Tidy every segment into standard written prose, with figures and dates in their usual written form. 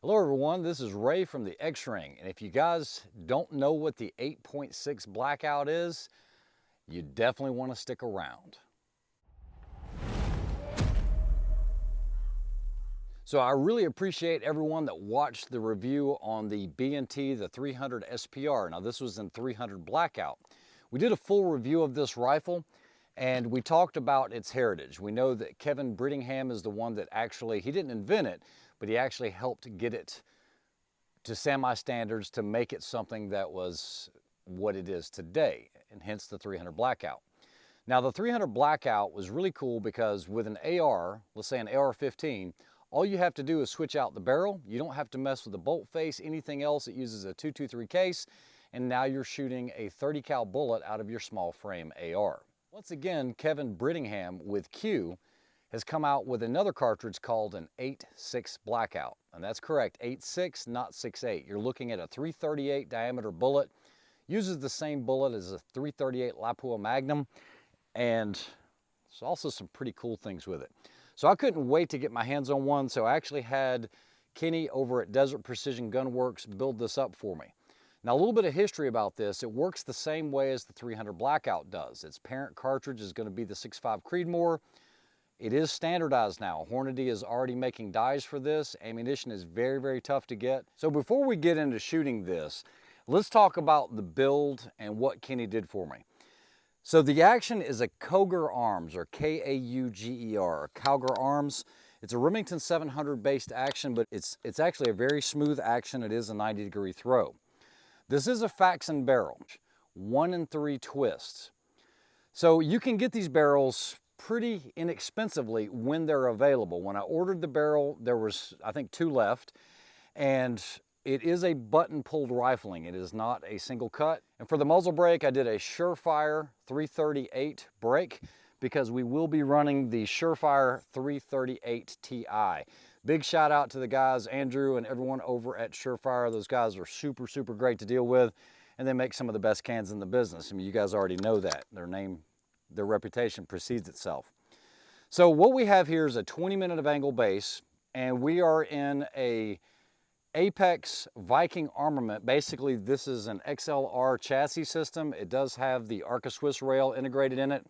Hello everyone, this is Ray from the X-Ring, and if you guys don't know what the 8.6 Blackout is, you definitely want to stick around. So I really appreciate everyone that watched the review on the B&T, the 300 SPR. Now this was in 300 Blackout. We did a full review of this rifle and we talked about its heritage. We know that Kevin Brittingham is the one that actually, he didn't invent it, but he actually helped get it to semi-standards to make it something that was what it is today, and hence the 300 Blackout. Now the 300 Blackout was really cool because with an AR, let's say an AR-15, all you have to do is switch out the barrel. You don't have to mess with the bolt face, anything else. It uses a 223 case, and now you're shooting a 30 cal bullet out of your small frame AR. Once again, Kevin Brittingham with Q has come out with another cartridge called an 8.6 Blackout. And that's correct, 8.6, not 6.8. You're looking at a 338 diameter bullet. Uses the same bullet as a 338 Lapua Magnum, and there's also some pretty cool things with it. So I couldn't wait to get my hands on one, so I actually had Kenny over at Desert Precision Gunworks build this up for me. Now a little bit of history about this. It works the same way as the 300 Blackout does. Its parent cartridge is going to be the 6.5 Creedmoor. It is standardized now. Hornady is already making dies for this. Ammunition is very, very tough to get. So before we get into shooting this, let's talk about the build and what Kenny did for me. So the action is a Kauger Arms, or K-A-U-G-E-R, Kauger Arms. It's a Remington 700 based action, but it's actually a very smooth action. It is a 90-degree throw. This is a Faxon barrel, 1-in-3 twists. So you can get these barrels pretty inexpensively when they're available. When I ordered the barrel, there was, I think, 2 left, and it is a button pulled rifling. It is not a single cut. And for the muzzle brake, I did a Surefire 338 brake because we will be running the Surefire 338 Ti. Big shout out to the guys, Andrew and everyone over at Surefire. Those guys are super, super great to deal with, and they make some of the best cans in the business. I mean, you guys already know that. Their reputation precedes itself. So what we have here is a 20-minute of angle base, and we are in a Apex Viking armament. Basically, this is an XLR chassis system. It does have the Arca Swiss rail integrated in it.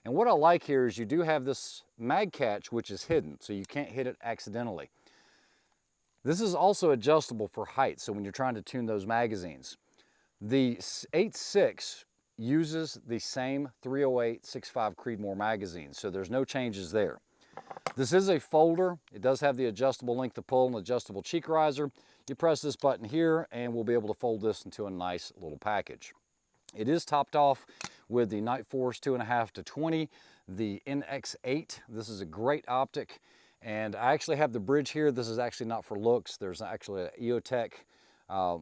And what I like here is you do have this mag catch, which is hidden, so you can't hit it accidentally. This is also adjustable for height, so when you're trying to tune those magazines. The 8.6 uses the same 308 6.5 Creedmoor magazine, so there's no changes there. This is a folder. It does have the adjustable length of pull and adjustable cheek riser. You press this button here and we'll be able to fold this into a nice little package. It is topped off with the Night Force 2.5-20, the NX8. This is a great optic, and I actually have the bridge here. This is actually not for looks. There's actually an EOTech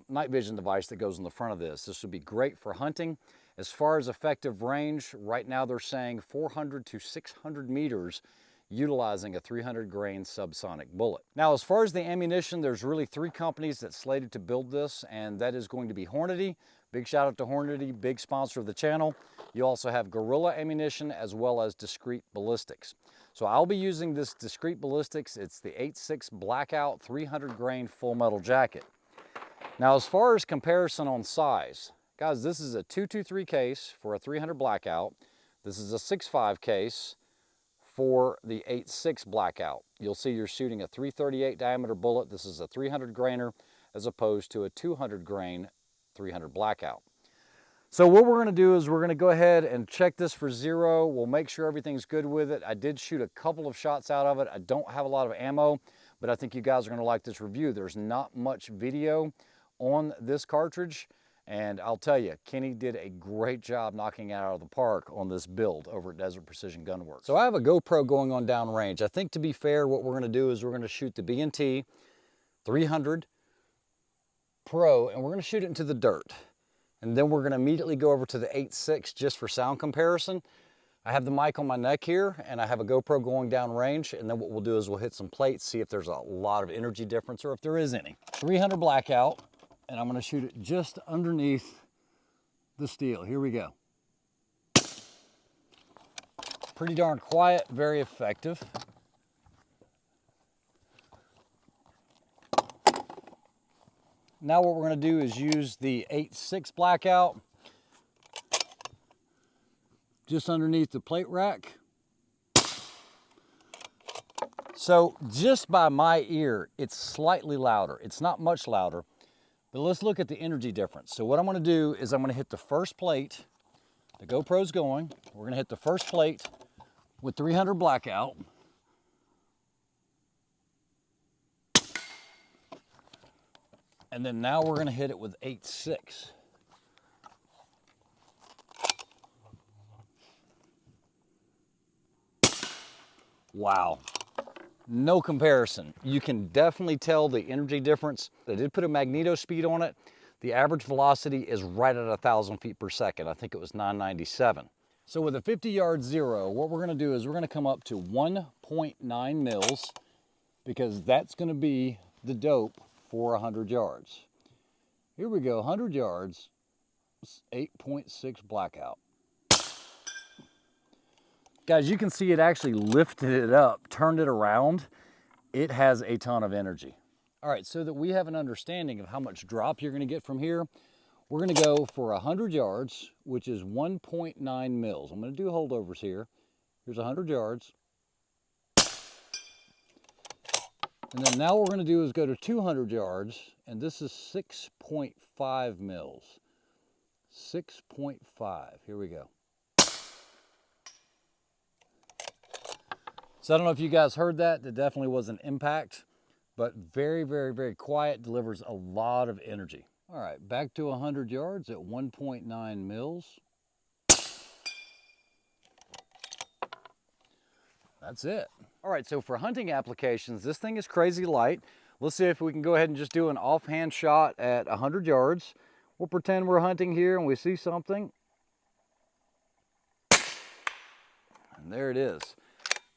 night vision device that goes on the front of this. This would be great for hunting. As far as effective range, right now they're saying 400 to 600 meters utilizing a 300 grain subsonic bullet. Now, as far as the ammunition, there's really 3 companies that's slated to build this, and that is going to be Hornady. Big shout out to Hornady, big sponsor of the channel. You also have Gorilla Ammunition as well as Discreet Ballistics. So I'll be using this Discreet Ballistics. It's the 8.6 Blackout 300 grain full metal jacket. Now, as far as comparison on size, guys, this is a 223 case for a 300 Blackout. This is a 6.5 case for the 8.6 Blackout. You'll see you're shooting a 338 diameter bullet. This is a 300 grainer as opposed to a 200 grain 300 Blackout. So what we're gonna do is we're gonna go ahead and check this for 0. We'll make sure everything's good with it. I did shoot a couple of shots out of it. I don't have a lot of ammo, but I think you guys are gonna like this review. There's not much video on this cartridge, and I'll tell you, Kenny did a great job knocking it out of the park on this build over at Desert Precision Gunworks. So I have a GoPro going on downrange. I think, to be fair, what we're gonna do is we're gonna shoot the B&T 300 Pro, and we're gonna shoot it into the dirt. And then we're gonna immediately go over to the 8.6 just for sound comparison. I have the mic on my neck here, and I have a GoPro going downrange, and then what we'll do is we'll hit some plates, see if there's a lot of energy difference or if there is any. 300 Blackout, and I'm gonna shoot it just underneath the steel. Here we go. Pretty darn quiet, very effective. Now what we're going to do is use the 8.6 Blackout just underneath the plate rack. So just by my ear, it's slightly louder. It's not much louder, but let's look at the energy difference. So what I'm going to do is I'm going to hit the first plate. The GoPro's going. We're going to hit the first plate with 300 Blackout. And then now we're going to hit it with 8.6. Wow. No comparison. You can definitely tell the energy difference. They did put a magneto speed on it. The average velocity is right at 1,000 feet per second. I think it was 997. So with a 50-yard zero, what we're going to do is we're going to come up to 1.9 mils because that's going to be the dope for 100 yards. Here we go, 100 yards, 8.6 Blackout. Guys, you can see it actually lifted it up, turned it around. It has a ton of energy. All right, so that we have an understanding of how much drop you're gonna get from here, we're gonna go for 100 yards, which is 1.9 mils. I'm gonna do holdovers here. Here's 100 yards. And then now what we're gonna do is go to 200 yards, and this is 6.5 mils. 6.5, here we go. So I don't know if you guys heard that. That definitely was an impact, but very, very, very quiet, delivers a lot of energy. All right, back to 100 yards at 1.9 mils. That's it. All right, so for hunting applications, this thing is crazy light. Let's see if we can go ahead and just do an offhand shot at 100 yards. We'll pretend we're hunting here and we see something. And there it is.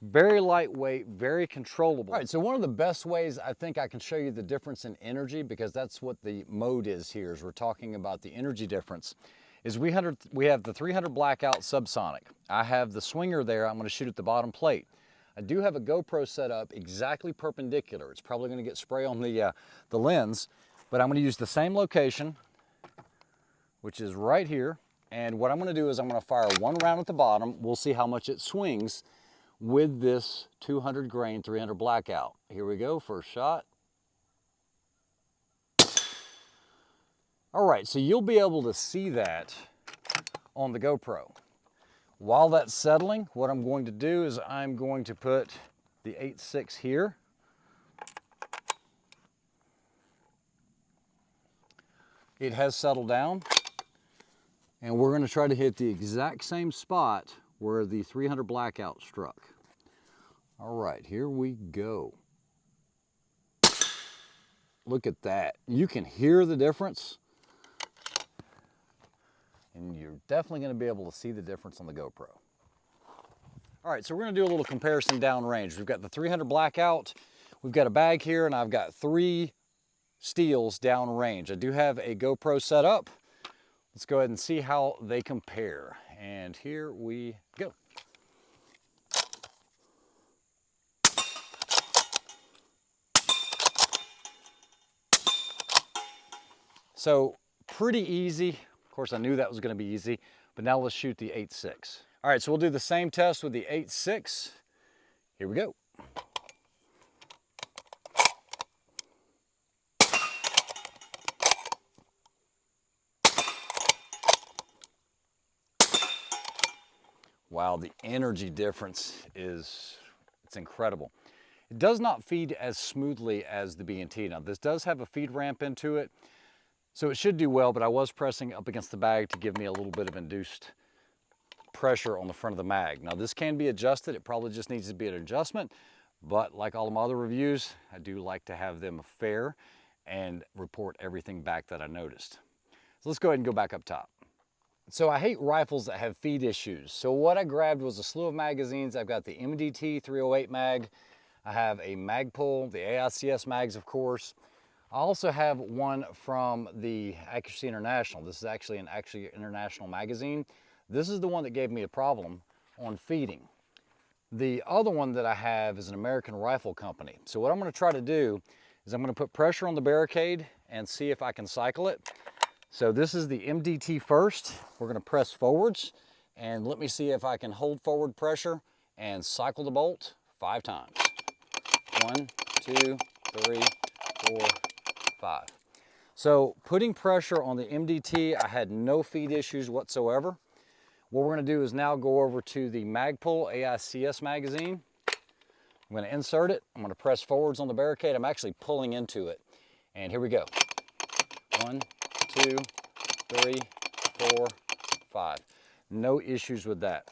Very lightweight, very controllable. All right, so one of the best ways I think I can show you the difference in energy, because that's what the mode is here, is we're talking about the energy difference, is we have the 300 Blackout subsonic. I have the swinger there. I'm going to shoot at the bottom plate. I do have a GoPro set up exactly perpendicular. It's probably going to get spray on the lens, but I'm going to use the same location, which is right here. And what I'm going to do is I'm going to fire one round at the bottom. We'll see how much it swings with this 200 grain 300 Blackout. Here we go, first shot. All right, so you'll be able to see that on the GoPro. While that's settling, what I'm going to do is I'm going to put the 8.6 here. It has settled down, and we're going to try to hit the exact same spot where the 300 Blackout struck. All right, here we go. Look at that. You can hear the difference, and you're definitely going to be able to see the difference on the GoPro. All right, so we're going to do a little comparison downrange. We've got the 300 Blackout, we've got a bag here, and I've got 3 steels downrange. I do have a GoPro set up. Let's go ahead and see how they compare. And here we go. So pretty easy. Of course, I knew that was going to be easy, but now let's shoot the 8.6. All right, so we'll do the same test with the 8.6. Here we go. Wow, the energy difference it's incredible. It does not feed as smoothly as the B&T. Now, this does have a feed ramp into it, so it should do well, but I was pressing up against the bag to give me a little bit of induced pressure on the front of the mag. Now, this can be adjusted. It probably just needs to be an adjustment, but like all of my other reviews, I do like to have them fair and report everything back that I noticed. So let's go ahead and go back up top. So I hate rifles that have feed issues. So what I grabbed was a slew of magazines. I've got the MDT 308 mag. I have a Magpul, the AICS mags, of course. I also have one from the Accuracy International. This is actually an Accuracy International magazine. This is the one that gave me a problem on feeding. The other one that I have is an American Rifle Company. So what I'm going to try to do is I'm going to put pressure on the barricade and see if I can cycle it. So this is the MDT first. We're gonna press forwards, and let me see if I can hold forward pressure and cycle the bolt 5 times. 1, 2, 3, 4, 5. So putting pressure on the MDT, I had no feed issues whatsoever. What we're gonna do is now go over to the Magpul AICS magazine. I'm gonna insert it. I'm gonna press forwards on the barricade. I'm actually pulling into it. And here we go. 1, 2, 3, 4, 5. No issues with that.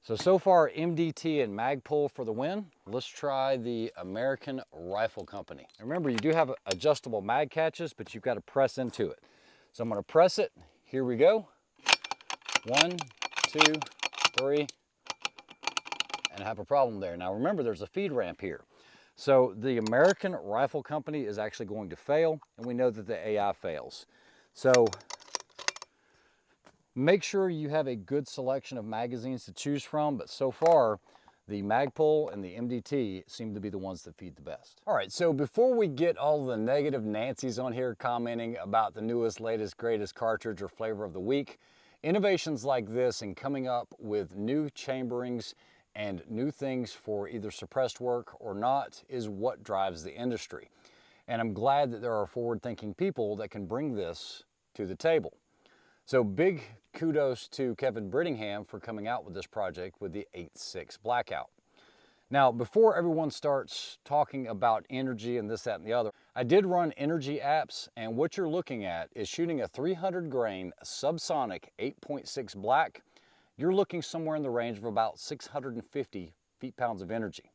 So far MDT and Magpul for the win. Let's try the American Rifle Company. And remember, you do have adjustable mag catches, but you've got to press into it. So I'm gonna press it. Here we go. 1, 2, 3, and I have a problem there. Now remember, there's a feed ramp here. So the American Rifle Company is actually going to fail, and we know that the AI fails. So make sure you have a good selection of magazines to choose from, but so far, the Magpul and the MDT seem to be the ones that feed the best. All right, so before we get all the negative Nancy's on here commenting about the newest, latest, greatest cartridge or flavor of the week, innovations like this and coming up with new chamberings and new things for either suppressed work or not is what drives the industry. And I'm glad that there are forward-thinking people that can bring this to the table. So big kudos to Kevin Brittingham for coming out with this project with the 8.6 Blackout. Now, before everyone starts talking about energy and this, that, and the other, I did run energy apps, and what you're looking at is shooting a 300 grain subsonic 8.6 black. You're looking somewhere in the range of about 650 feet-pounds of energy.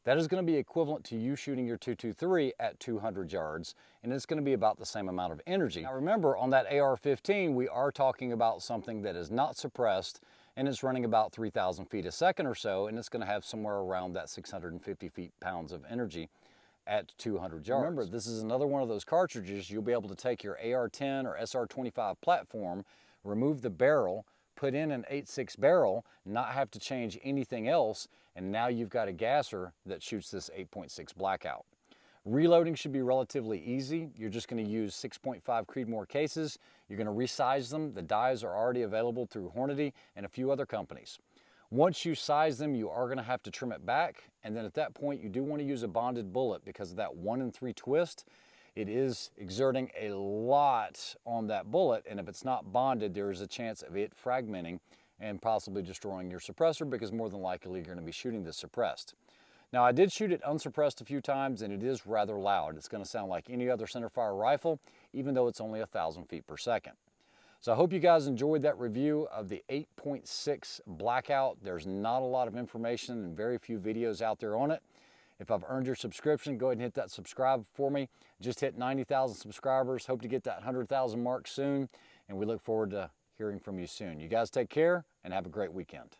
That is going to be equivalent to you shooting your 223 at 200 yards, and it's going to be about the same amount of energy. Now remember, on that AR-15, we are talking about something that is not suppressed, and it's running about 3,000 feet a second or so, and it's going to have somewhere around that 650 feet-pounds of energy at 200 yards. Remember, this is another one of those cartridges you'll be able to take your AR-10 or SR-25 platform, remove the barrel, put in an 8.6 barrel, not have to change anything else, and now you've got a gasser that shoots this 8.6 Blackout. Reloading should be relatively easy. You're just going to use 6.5 Creedmoor cases. You're going to resize them. The dies are already available through Hornady and a few other companies. Once you size them, you are going to have to trim it back, and then at that point you do want to use a bonded bullet because of that 1 in 3 twist. It is exerting a lot on that bullet, and if it's not bonded, there is a chance of it fragmenting and possibly destroying your suppressor, because more than likely you're going to be shooting this suppressed. Now, I did shoot it unsuppressed a few times, and it is rather loud. It's going to sound like any other centerfire rifle, even though it's only 1,000 feet per second. So I hope you guys enjoyed that review of the 8.6 Blackout. There's not a lot of information and very few videos out there on it. If I've earned your subscription, go ahead and hit that subscribe for me. Just hit 90,000 subscribers. Hope to get that 100,000 mark soon, and we look forward to hearing from you soon. You guys take care and have a great weekend.